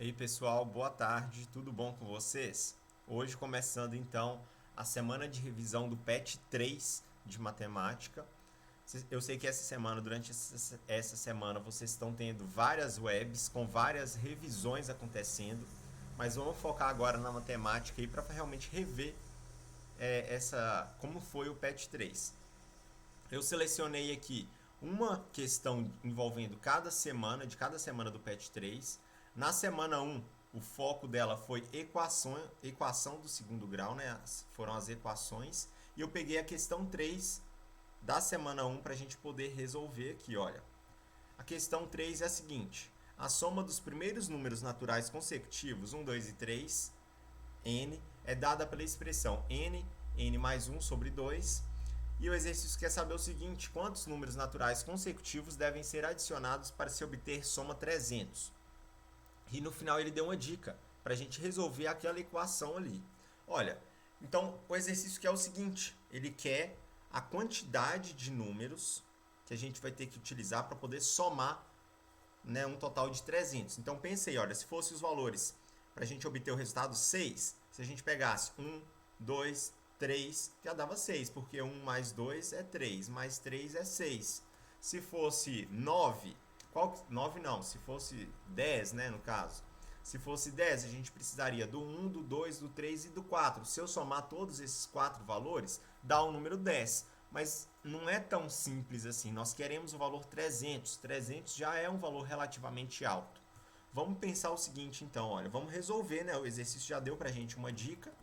Ei pessoal, boa tarde, tudo bom com vocês? Hoje começando então a semana de revisão do PET 3 de matemática. Eu sei que essa semana, durante essa semana, vocês estão tendo várias webs com várias revisões acontecendo, mas vamos focar agora na matemática aí para realmente rever como foi o PET 3. Eu selecionei aqui uma questão envolvendo de cada semana do PET 3. Na semana 1, o foco dela foi equação do segundo grau, né? Foram as equações. E eu peguei a questão 3 da semana 1 para a gente poder resolver aqui, olha. A questão 3 é a seguinte: a soma dos primeiros números naturais consecutivos, 1, 2 e 3, n, é dada pela expressão n mais 1 sobre 2. E o exercício quer saber o seguinte: quantos números naturais consecutivos devem ser adicionados para se obter soma 300? E no final ele deu uma dica para a gente resolver aquela equação ali. Olha, então o exercício quer o seguinte: ele quer a quantidade de números que a gente vai ter que utilizar para poder somar, né, um total de 300. Então pensei, olha, se fosse os valores para a gente obter o resultado 6, se a gente pegasse 1, 2, 3, já dava 6, porque 1 mais 2 é 3, mais 3 é 6. Se fosse 9, 9 não, se fosse 10, né, no caso. Se fosse 10, a gente precisaria do 1, do 2, do 3 e do 4. Se eu somar todos esses 4 valores, dá o número 10. Mas não é tão simples assim. Nós queremos o valor 300. 300 já é um valor relativamente alto. Vamos pensar o seguinte, então, olha, vamos resolver, né? O exercício já deu pra gente uma dica.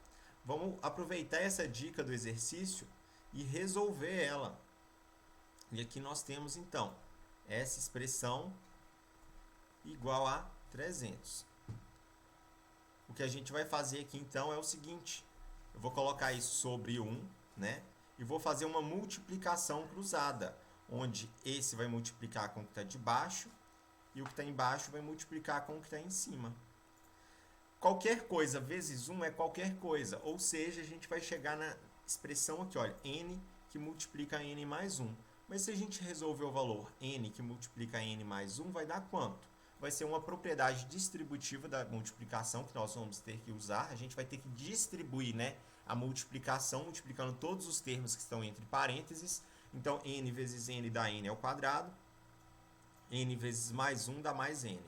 Vamos aproveitar essa dica do exercício e resolver ela. E aqui nós temos, então, essa expressão igual a 300. O que a gente vai fazer aqui, então, é o seguinte. Eu vou colocar isso sobre 1, né? E vou fazer uma multiplicação cruzada, onde esse vai multiplicar com o que está de baixo e o que está embaixo vai multiplicar com o que está em cima. Qualquer coisa vezes 1 é qualquer coisa, ou seja, a gente vai chegar na expressão aqui, olha, n que multiplica n mais 1. Mas se a gente resolver o valor n que multiplica n mais 1, vai dar quanto? Vai ser uma propriedade distributiva da multiplicação que nós vamos ter que usar. A gente vai ter que distribuir, né, a multiplicação, multiplicando todos os termos que estão entre parênteses. Então, n vezes n dá n ao quadrado, n vezes mais 1 dá mais n.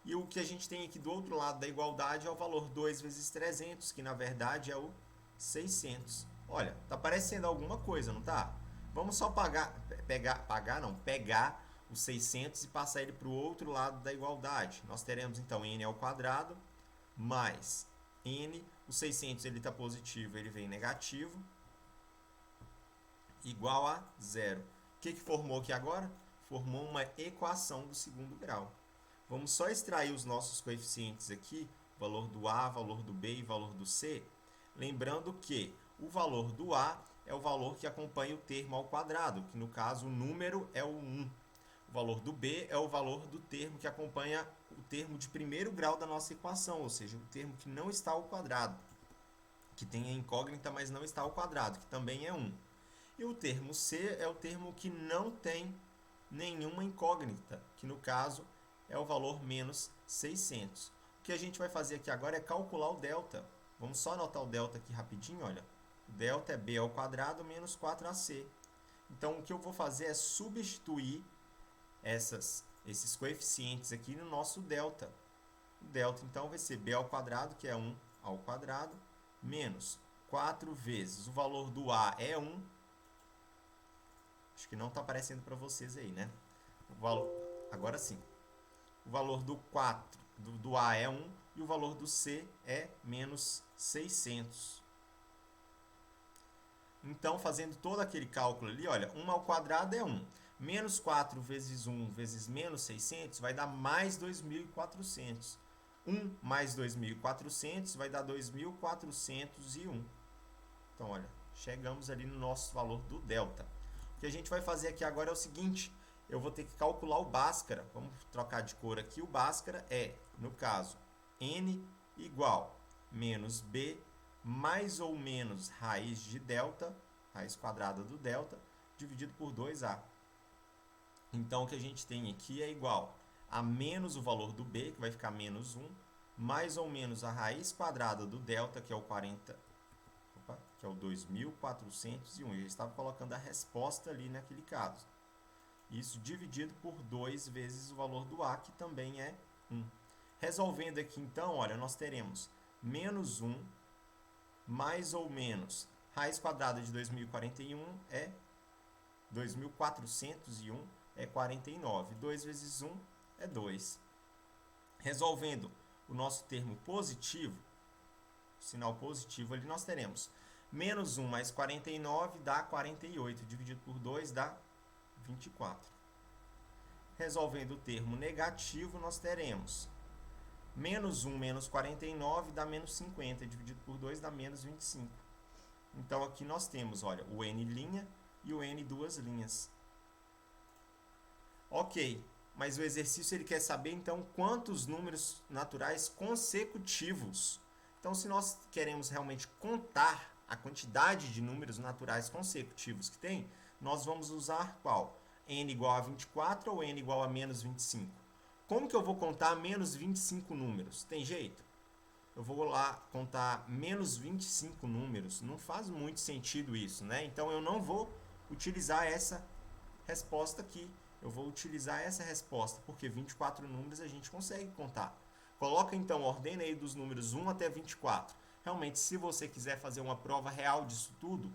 E o que a gente tem aqui do outro lado da igualdade é o valor 2 vezes 300, que na verdade é o 600. Olha, tá parecendo alguma coisa, não tá? Vamos só pegar o 600 e passar ele para o outro lado da igualdade. Nós teremos então n ao quadrado mais n, o 600 ele está positivo, ele vem negativo, igual a zero. O que formou aqui agora? Formou uma equação do segundo grau. Vamos só extrair os nossos coeficientes aqui, valor do A, valor do B e valor do C. Lembrando que o valor do A é o valor que acompanha o termo ao quadrado, que no caso o número é o 1. O valor do B é o valor do termo que acompanha o termo de primeiro grau da nossa equação, ou seja, o termo que não está ao quadrado, que tem a incógnita, mas não está ao quadrado, que também é 1. E o termo C é o termo que não tem nenhuma incógnita, que no caso é o valor menos 600. O que a gente vai fazer aqui agora é calcular o delta. Vamos só anotar o delta aqui rapidinho, olha. O delta é b ao quadrado menos 4ac. Então, o que eu vou fazer é substituir esses coeficientes aqui no nosso delta. O delta, então, vai ser b ao quadrado, que é 1 ao quadrado, menos 4 vezes o valor do a é 1. Acho que não está aparecendo para vocês aí, né? Agora sim. O valor do 4, do A é 1 e o valor do C é menos 600. Então, fazendo todo aquele cálculo ali, olha, 1 ao quadrado é 1. Menos 4 vezes 1 vezes menos 600 vai dar mais 2.400. 1 mais 2.400 vai dar 2.401. Então, olha, chegamos ali no nosso valor do delta. O que a gente vai fazer aqui agora é o seguinte: eu vou ter que calcular o Bhaskara. Vamos trocar de cor aqui. O Bhaskara é, no caso, n igual menos b mais ou menos raiz de delta, raiz quadrada do delta, dividido por 2a. Então, o que a gente tem aqui é igual a menos o valor do b, que vai ficar menos 1, mais ou menos a raiz quadrada do delta, que é o 2.401. Eu já estava colocando a resposta ali naquele caso. Isso dividido por 2 vezes o valor do a, que também é 1. Resolvendo aqui, então, olha, nós teremos menos 1, mais ou menos raiz quadrada de 2041 é 2.401 é 49. 2 vezes 1 é 2. Resolvendo o nosso termo positivo, sinal positivo ali, nós teremos menos 1 mais 49 dá 48, dividido por 2 dá 24. Resolvendo o termo negativo, nós teremos menos 1 menos 49 dá menos 50, dividido por 2 dá menos 25. Então, aqui nós temos, olha, o n' e o n duas linhas. Ok, mas o exercício ele quer saber, então, quantos números naturais consecutivos. Então, se nós queremos realmente contar a quantidade de números naturais consecutivos que tem, nós vamos usar qual? N igual a 24 ou n igual a menos 25? Como que eu vou contar menos 25 números? Tem jeito? Eu vou lá contar menos 25 números. Não faz muito sentido isso, né? Então, eu não vou utilizar essa resposta aqui. Eu vou utilizar essa resposta, porque 24 números a gente consegue contar. Coloca, então, ordena aí dos números 1 até 24. Realmente, se você quiser fazer uma prova real disso tudo,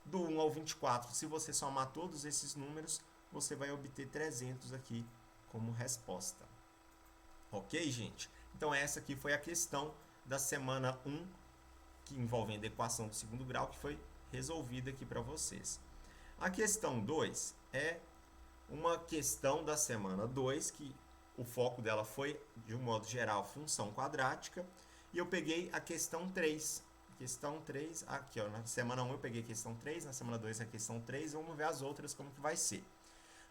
do 1 ao 24, se você somar todos esses números, você vai obter 300 aqui como resposta. Ok, gente? Então, essa aqui foi a questão da semana 1, que envolvendo a equação do segundo grau, que foi resolvida aqui para vocês. A questão 2 é uma questão da semana 2, que o foco dela foi, de um modo geral, função quadrática, e eu peguei a questão 3. Questão 3, aqui, ó, na semana 1 eu peguei a questão 3, na semana 2 a questão 3, e vamos ver as outras como que vai ser.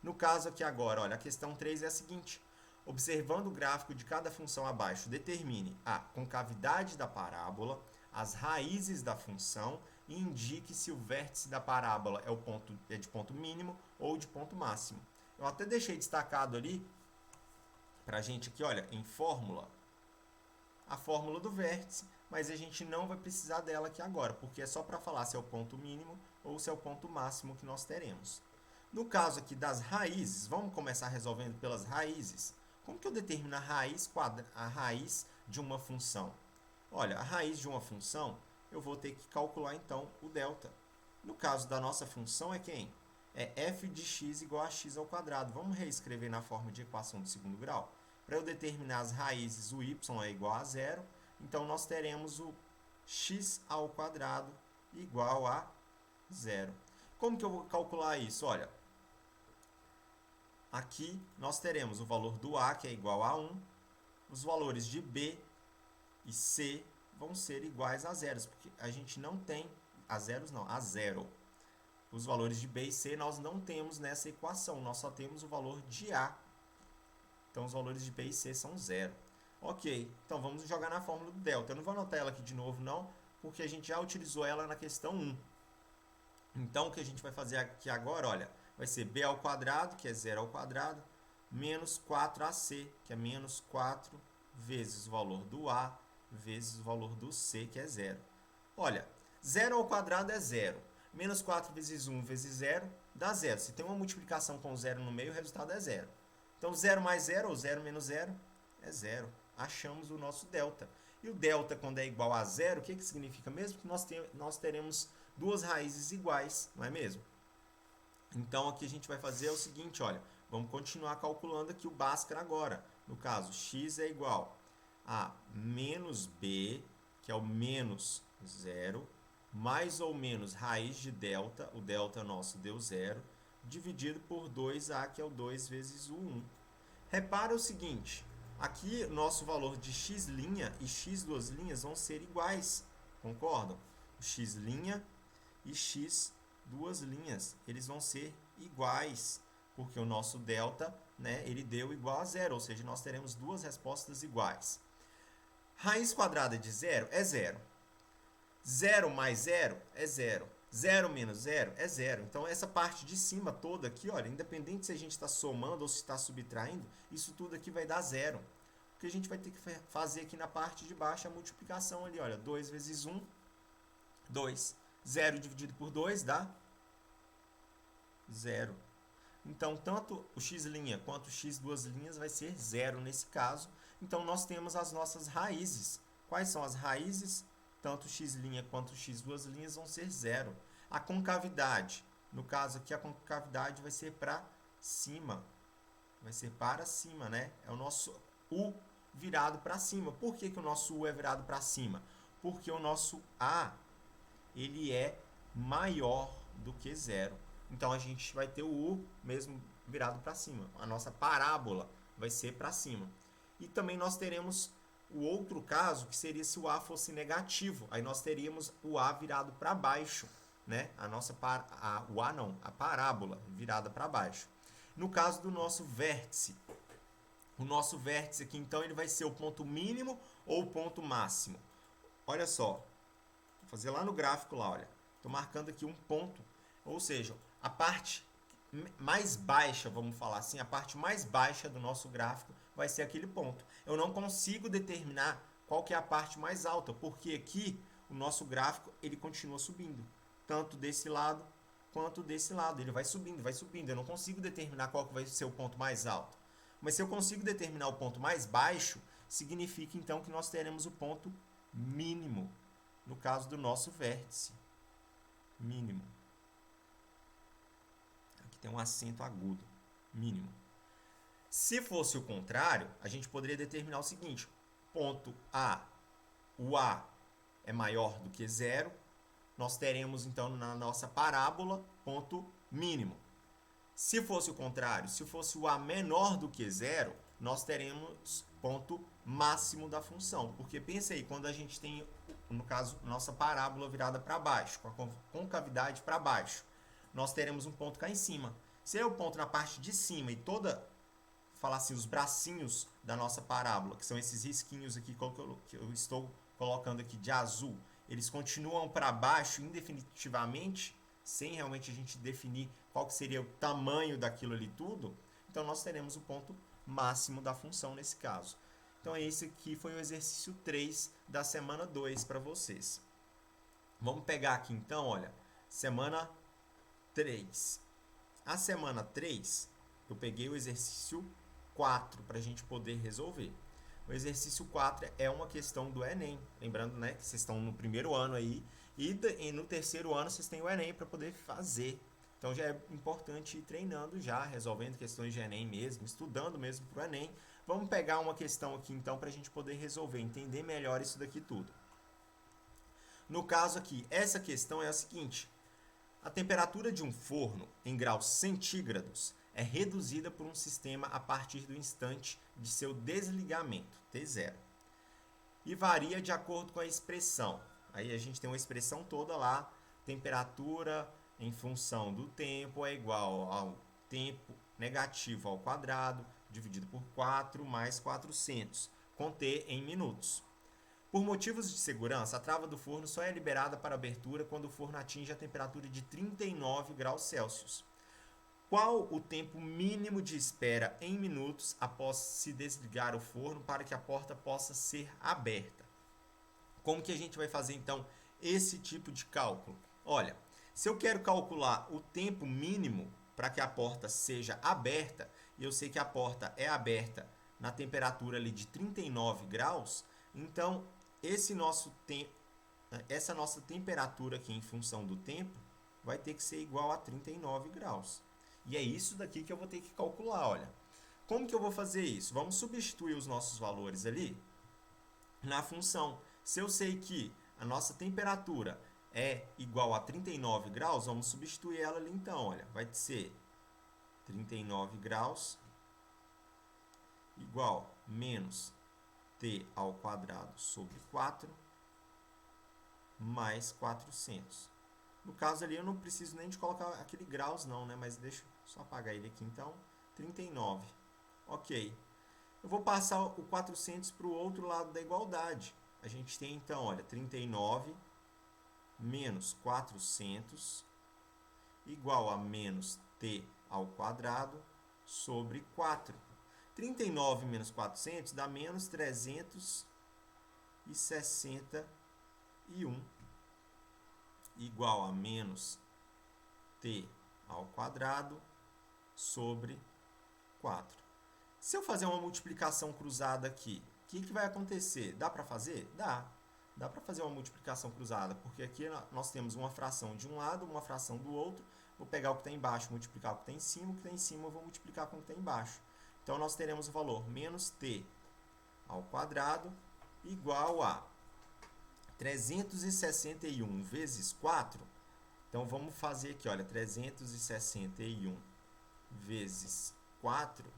No caso aqui agora, olha, a questão 3 é a seguinte: observando o gráfico de cada função abaixo, determine a concavidade da parábola, as raízes da função e indique se o vértice da parábola é de ponto mínimo ou de ponto máximo. Eu até deixei destacado ali para a gente aqui, olha, em fórmula, a fórmula do vértice, mas a gente não vai precisar dela aqui agora, porque é só para falar se é o ponto mínimo ou se é o ponto máximo que nós teremos. No caso aqui das raízes, vamos começar resolvendo pelas raízes. Como que eu determino a raiz de uma função? Olha, a raiz de uma função, eu vou ter que calcular, então, o delta. No caso da nossa função, é quem? É f de x igual a x ao quadrado. Vamos reescrever na forma de equação do segundo grau? Para eu determinar as raízes, o y é igual a zero. Então, nós teremos o x ao quadrado igual a zero. Como que eu vou calcular isso? Olha, aqui nós teremos o valor do a, que é igual a 1. Os valores de b e c vão ser iguais a zeros, porque a gente não tem a zeros, não, a zero. Os valores de b e c nós não temos nessa equação, nós só temos o valor de a. Então, os valores de b e c são zero. Ok, então vamos jogar na fórmula do delta. Eu não vou anotar ela aqui de novo, não, porque a gente já utilizou ela na questão 1. Então, o que a gente vai fazer aqui agora, olha, vai ser b ao quadrado, que é 0 ao quadrado, menos 4ac, que é menos 4 vezes o valor do a, vezes o valor do c, que é 0. Olha, 0 ao quadrado é 0. Menos 4 vezes 1 vezes 0 dá 0. Se tem uma multiplicação com 0 no meio, o resultado é 0. Então, 0 mais 0, ou 0 menos 0, é 0. Achamos o nosso delta. E o delta, quando é igual a 0, o que significa mesmo? Que nós teremos duas raízes iguais, não é mesmo? Então, aqui a gente vai fazer o seguinte, olha, vamos continuar calculando aqui o Bhaskara agora. No caso, x é igual a menos b, que é o menos 0, mais ou menos raiz de delta, o delta nosso deu 0, dividido por 2a, que é o 2 vezes o 1. Repara o seguinte, aqui nosso valor de x' e x duas linhas vão ser iguais, concordam? O x' e x duas linhas, eles vão ser iguais, porque o nosso delta, né, ele deu igual a 0, ou seja, nós teremos duas respostas iguais. Raiz quadrada de 0 é 0. 0 mais 0 é 0. 0 menos 0 é 0. Então, essa parte de cima toda aqui, olha, independente se a gente está somando ou se está subtraindo, isso tudo aqui vai dar 0. O que a gente vai ter que fazer aqui na parte de baixo é a multiplicação ali, olha, 2 vezes 1, 2. 0 dividido por 2 dá 0. Então, tanto o x' quanto o x duas linhas vai ser 0 nesse caso. Então, nós temos as nossas raízes. Quais são as raízes? Tanto o x' quanto o x duas linhas vão ser 0. A concavidade, no caso aqui, a concavidade vai ser para cima. Vai ser para cima, né? É o nosso u virado para cima. Por que o nosso u é virado para cima? Porque o nosso a, ele é maior do que 0. Então, a gente vai ter o u mesmo virado para cima. A nossa parábola vai ser para cima. E também nós teremos o outro caso, que seria se o a fosse negativo. Aí nós teríamos o a virado para baixo, né? A parábola virada para baixo. No caso do nosso vértice, o nosso vértice aqui, então, ele vai ser o ponto mínimo ou o ponto máximo. Olha só, vou fazer lá no gráfico, lá, olha. Estou marcando aqui um ponto, ou seja, a parte mais baixa, vamos falar assim, a parte mais baixa do nosso gráfico vai ser aquele ponto. Eu não consigo determinar qual que é a parte mais alta, porque aqui o nosso gráfico ele continua subindo, tanto desse lado quanto desse lado. Ele vai subindo, vai subindo. Eu não consigo determinar qual que vai ser o ponto mais alto. Mas se eu consigo determinar o ponto mais baixo, significa então que nós teremos o ponto mínimo, no caso do nosso vértice. Mínimo. Aqui tem um acento agudo. Mínimo. Se fosse o contrário, a gente poderia determinar o seguinte: ponto A, o A é maior do que 0, nós teremos então na nossa parábola ponto mínimo. Se fosse o contrário, se fosse o A menor do que 0, nós teremos ponto máximo da função. Porque pensa aí, quando a gente tem, no caso, nossa parábola virada para baixo, com a concavidade para baixo, nós teremos um ponto cá em cima. Se é o ponto na parte de cima e falar assim, os bracinhos da nossa parábola, que são esses risquinhos aqui que eu estou colocando aqui de azul, eles continuam para baixo indefinitivamente, sem realmente a gente definir qual que seria o tamanho daquilo ali tudo, então nós teremos o ponto máximo da função nesse caso. Então esse aqui foi o exercício 3 da semana 2 para vocês. Vamos pegar aqui então, olha, semana 3. A semana 3, eu peguei o exercício 4 para a gente poder resolver. O exercício 4 é uma questão do Enem. Lembrando, né, que vocês estão no primeiro ano aí e no terceiro ano vocês têm o Enem para poder fazer. Então já é importante ir treinando já, resolvendo questões de Enem mesmo, estudando mesmo para o Enem. Vamos pegar uma questão aqui então para a gente poder resolver, entender melhor isso daqui tudo. No caso aqui, essa questão é a seguinte: a temperatura de um forno em graus centígrados é reduzida por um sistema a partir do instante de seu desligamento, T0, e varia de acordo com a expressão. Aí a gente tem uma expressão toda lá, temperatura em função do tempo é igual ao tempo negativo ao quadrado, dividido por 4 mais 400, com T em minutos. Por motivos de segurança, a trava do forno só é liberada para abertura quando o forno atinge a temperatura de 39 graus Celsius. Qual o tempo mínimo de espera em minutos após se desligar o forno para que a porta possa ser aberta? Como que a gente vai fazer então esse tipo de cálculo? Olha, se eu quero calcular o tempo mínimo para que a porta seja aberta, e eu sei que a porta é aberta na temperatura ali de 39 graus, então essa nossa temperatura aqui em função do tempo vai ter que ser igual a 39 graus. E é isso daqui que eu vou ter que calcular, olha. Como que eu vou fazer isso? Vamos substituir os nossos valores ali na função. Se eu sei que a nossa temperatura é igual a 39 graus, vamos substituir ela ali então, olha. Vai ser 39 graus igual menos T ao quadrado sobre 4 mais 400. No caso ali eu não preciso nem de colocar aquele graus não, né? Mas deixa eu só apagar ele aqui então. 39. Ok. Eu vou passar o 400 para o outro lado da igualdade. A gente tem então, olha, 39 menos 400 igual a menos t ao quadrado sobre 4. 39 menos 400 dá menos 361 igual a menos t ao quadrado sobre 4. Se eu fazer uma multiplicação cruzada aqui, o que vai acontecer? Dá para fazer? Dá. Dá para fazer uma multiplicação cruzada, porque aqui nós temos uma fração de um lado, uma fração do outro. Vou pegar o que está embaixo, multiplicar com o que está em cima, o que está em cima eu vou multiplicar com o que está embaixo. Então, nós teremos o valor menos t ao quadrado igual a 361 vezes 4. Então, vamos fazer aqui, olha, 361 vezes 4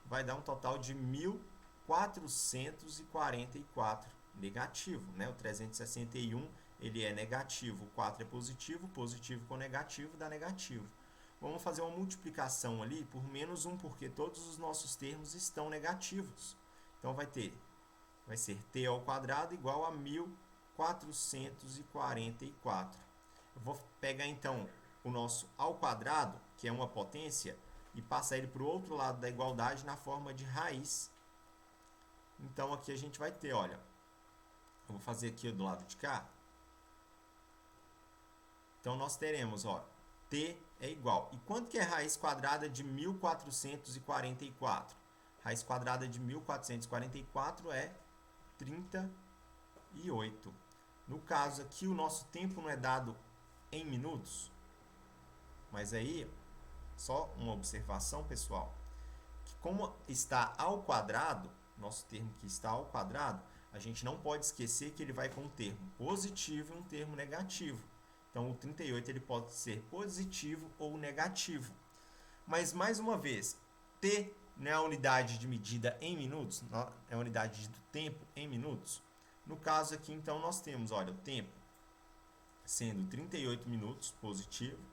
vai dar um total de 1.444 negativo, né? O 361 ele é negativo, o 4 é positivo, positivo com negativo dá negativo. Vamos fazer uma multiplicação ali por menos 1, porque todos os nossos termos estão negativos. Então, vai ser t ao quadrado igual a 1.444. Eu vou pegar, então, o nosso ao quadrado, que é uma potência, e passar ele para o outro lado da igualdade na forma de raiz. Então, aqui a gente vai ter, olha, eu vou fazer aqui do lado de cá. Então, nós teremos, ó, t é igual. E quanto que é raiz quadrada de 1.444? Raiz quadrada de 1.444 é 38. No caso aqui, o nosso tempo não é dado em minutos. Mas aí, só uma observação, pessoal, que como está ao quadrado, nosso termo que está ao quadrado, a gente não pode esquecer que ele vai com um termo positivo e um termo negativo. Então, o 38 ele pode ser positivo ou negativo. Mas, mais uma vez, t não é a unidade de medida em minutos, é a unidade do tempo em minutos. No caso aqui, então, nós temos, olha, o tempo sendo 38 minutos positivo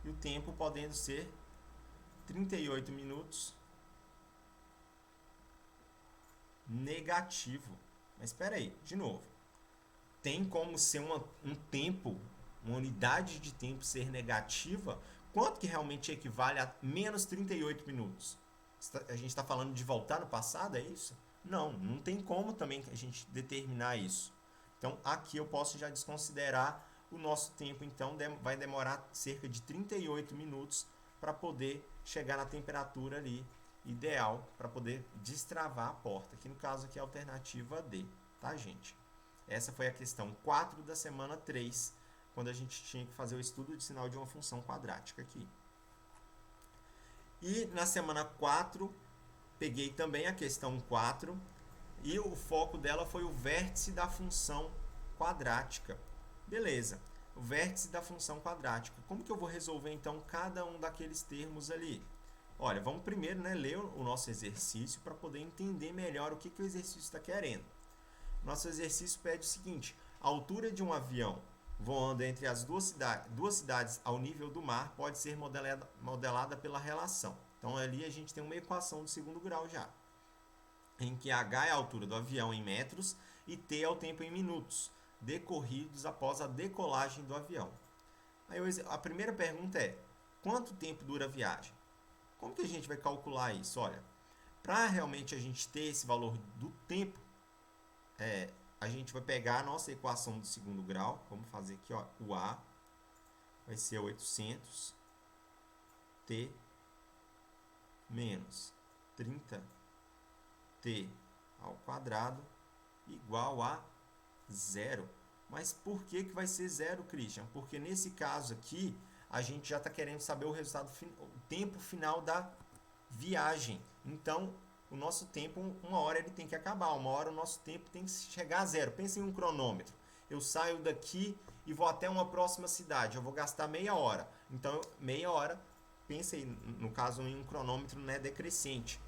e o tempo podendo ser 38 minutos negativo. Mas espera aí, de novo. Tem como ser um tempo, uma unidade de tempo ser negativa? Quanto que realmente equivale a menos 38 minutos? A gente está falando de voltar no passado, é isso? Não, não tem como também a gente determinar isso. Então, aqui eu posso já desconsiderar o nosso tempo. Então, vai demorar cerca de 38 minutos para poder chegar na temperatura ali ideal para poder destravar a porta. Aqui no caso aqui é a alternativa D, tá, gente? Essa foi a questão 4 da semana 3, quando a gente tinha que fazer o estudo de sinal de uma função quadrática aqui. E na semana 4, peguei também a questão 4, e o foco dela foi o vértice da função quadrática. Beleza, o vértice da função quadrática. Como que eu vou resolver, então, cada um daqueles termos ali? Olha, vamos primeiro, né, ler o nosso exercício para poder entender melhor o que o exercício está querendo. Nosso exercício pede o seguinte: a altura de um avião voando entre as duas cidades ao nível do mar pode ser modelada pela relação. Então, ali a gente tem uma equação do segundo grau já, em que h é a altura do avião em metros e t é o tempo em minutos, decorridos após a decolagem do avião. Aí a primeira pergunta é: quanto tempo dura a viagem? Como que a gente vai calcular isso? Olha, para realmente a gente ter esse valor do tempo, a gente vai pegar a nossa equação do segundo grau. Vamos fazer aqui, ó, o A vai ser 800 T menos 30 T ao quadrado igual a 0. Mas por que vai ser 0, Christian? Porque nesse caso aqui, a gente já está querendo saber o resultado, o tempo final da viagem. Então, o nosso tempo, uma hora ele tem que acabar, uma hora o nosso tempo tem que chegar a 0. Pensa em um cronômetro. Eu saio daqui e vou até uma próxima cidade, eu vou gastar meia hora. Então, meia hora, pensa aí, no caso, em um cronômetro, né, decrescente.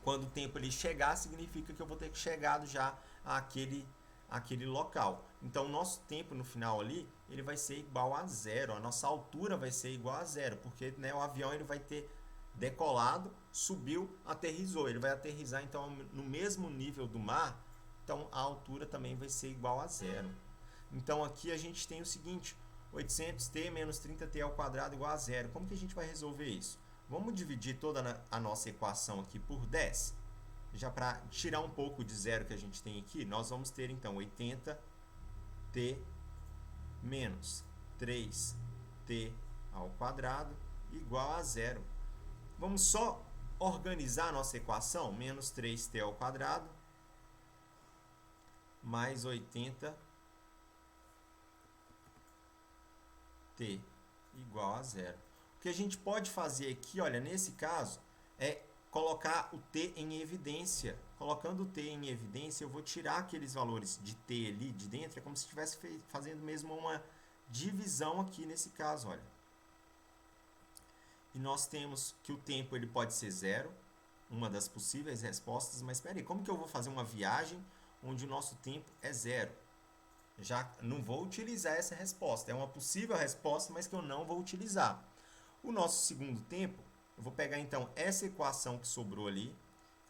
Quando o tempo ele chegar, significa que eu vou ter que chegar já àquele local. Então, o nosso tempo no final ali, ele vai ser igual a 0. A nossa altura vai ser igual a 0, porque, né, o avião ele vai ter decolado, subiu, aterrissou. Ele vai aterrissar, então, no mesmo nível do mar então a altura também vai ser igual a zero. Então aqui a gente tem o seguinte, 800t menos 30t ao quadrado igual a zero. Como que a gente vai resolver isso? Vamos dividir toda a nossa equação aqui por 10. Já para tirar um pouco de zero que a gente tem aqui, nós vamos ter então 80t menos 3t ao quadrado igual a zero. Vamos só organizar a nossa equação, menos 3t ao quadrado mais 80t igual a zero. O que a gente pode fazer aqui, olha, nesse caso, é colocar o t em evidência. Colocando o t em evidência, eu vou tirar aqueles valores de t ali de dentro, é como se estivesse fazendo mesmo uma divisão aqui nesse caso, olha. E nós temos que o tempo ele pode ser zero, uma das possíveis respostas, mas espera aí, como que eu vou fazer uma viagem onde o nosso tempo é zero? Já não vou utilizar essa resposta, é uma possível resposta, mas que eu não vou utilizar. O nosso segundo tempo, eu vou pegar então essa equação que sobrou ali,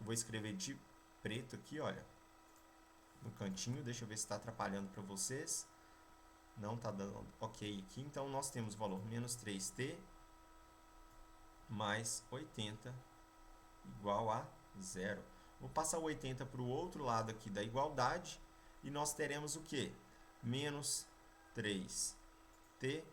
eu vou escrever de preto aqui, olha, no cantinho, deixa eu ver se está atrapalhando para vocês. Não está dando ok aqui, então nós temos o valor menos 3t mais 80 igual a zero. Vou passar o 80 para o outro lado aqui da igualdade e nós teremos o que? Menos 3t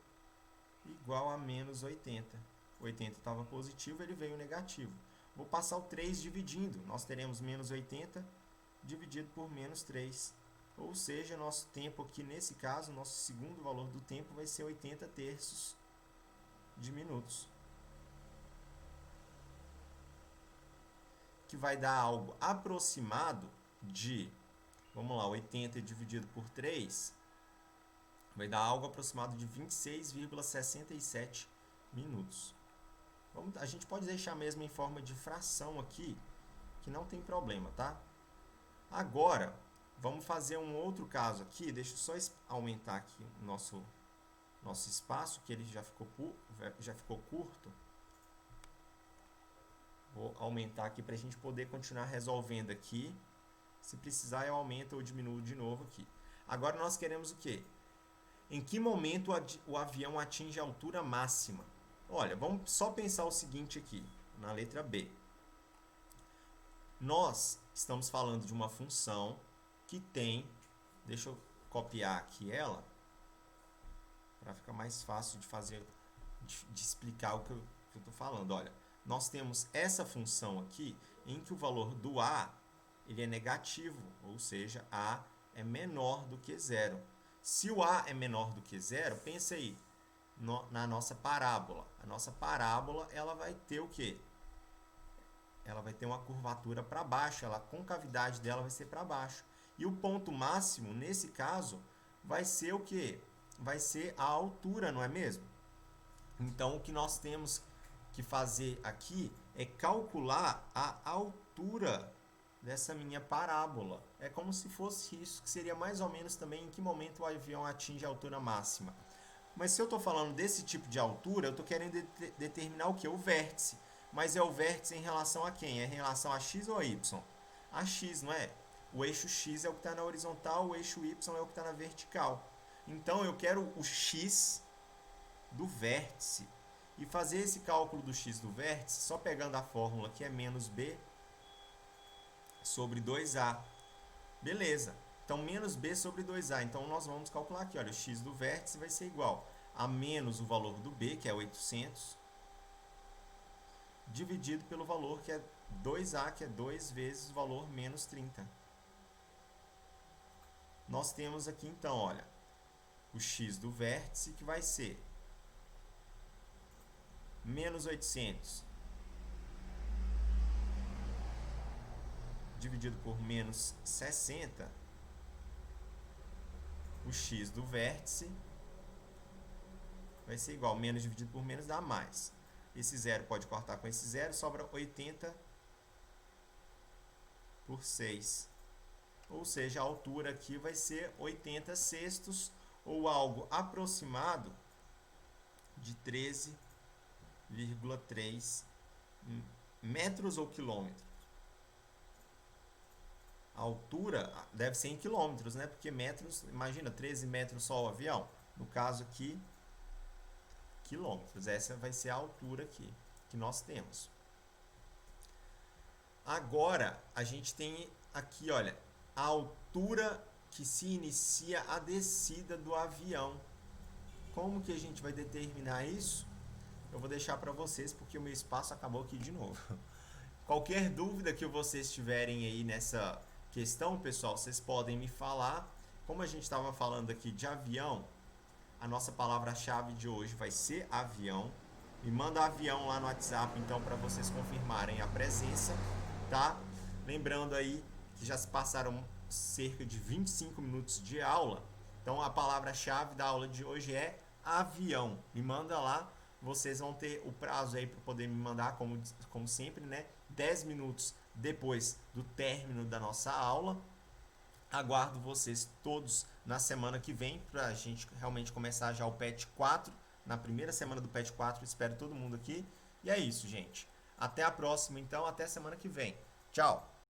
igual a menos 80. 80 estava positivo, ele veio negativo. Vou passar o 3 dividindo. Nós teremos menos 80 dividido por menos 3. Ou seja, nosso tempo aqui, nesse caso, nosso segundo valor do tempo vai ser 80 terços de minutos. Que vai dar algo aproximado de, vamos lá, 80 dividido por 3, vai dar algo aproximado de 26,67 minutos. A gente pode deixar mesmo em forma de fração aqui, que não tem problema, tá? Agora, vamos fazer um outro caso aqui. Deixa eu só aumentar aqui o nosso espaço, que ele já ficou curto. Vou aumentar aqui para a gente poder continuar resolvendo aqui. Se precisar, eu aumento ou diminuo de novo aqui. Agora, nós queremos o quê? Em que momento o avião atinge a altura máxima? Olha, vamos só pensar o seguinte aqui, na letra B. Nós estamos falando de uma função que tem... Deixa eu copiar aqui ela, para ficar mais fácil de explicar o que eu estou falando. Olha, nós temos essa função aqui, em que o valor do A ele é negativo, ou seja, A é menor do que zero. Se o A é menor do que zero, pensa aí, na nossa parábola. A nossa parábola ela vai ter o quê? Ela vai ter uma curvatura para baixo, a concavidade dela vai ser para baixo. E o ponto máximo, nesse caso, vai ser o quê? Vai ser a altura, não é mesmo? Então, o que nós temos que fazer aqui é calcular a altura dessa minha parábola. É como se fosse isso, que seria mais ou menos também em que momento o avião atinge a altura máxima. Mas se eu estou falando desse tipo de altura, eu estou querendo determinar o que? O vértice. Mas é o vértice em relação a quem? É em relação a x ou a y? A x, não é? O eixo x é o que está na horizontal, o eixo y é o que está na vertical. Então, eu quero o x do vértice. E fazer esse cálculo do x do vértice, só pegando a fórmula que é menos b sobre 2a. Beleza. Então, menos b sobre 2a. Então, nós vamos calcular aqui. Olha, o x do vértice vai ser igual a menos o valor do b, que é 800, dividido pelo valor que é 2a, que é 2 vezes o valor menos 30. Nós temos aqui, então, olha, o x do vértice, que vai ser menos 800 dividido por menos 60, o x do vértice vai ser igual, menos dividido por menos dá mais. Esse zero pode cortar com esse zero, sobra 80 por 6. Ou seja, a altura aqui vai ser 80 sextos, ou algo aproximado de 13,3 metros ou quilômetros. A altura deve ser em quilômetros, né? Porque metros, imagina, 13 metros só o avião. No caso aqui, quilômetros. Essa vai ser a altura aqui que nós temos. Agora, a gente tem aqui, olha, a altura que se inicia a descida do avião. Como que a gente vai determinar isso? Eu vou deixar para vocês porque o meu espaço acabou aqui de novo. Qualquer dúvida que vocês tiverem aí nessa questão, pessoal, vocês podem me falar. Como a gente estava falando aqui de avião, a nossa palavra-chave de hoje vai ser avião. Me manda avião lá no WhatsApp, então, para vocês confirmarem a presença, tá? Lembrando aí que já se passaram cerca de 25 minutos de aula. Então, a palavra-chave da aula de hoje é avião. Me manda lá. Vocês vão ter o prazo aí para poder me mandar, como sempre, né? 10 minutos depois do término da nossa aula. Aguardo vocês todos na semana que vem para a gente realmente começar já o PET 4. Na primeira semana do PET 4, espero todo mundo aqui. E é isso, gente. Até a próxima, então. Até semana que vem. Tchau!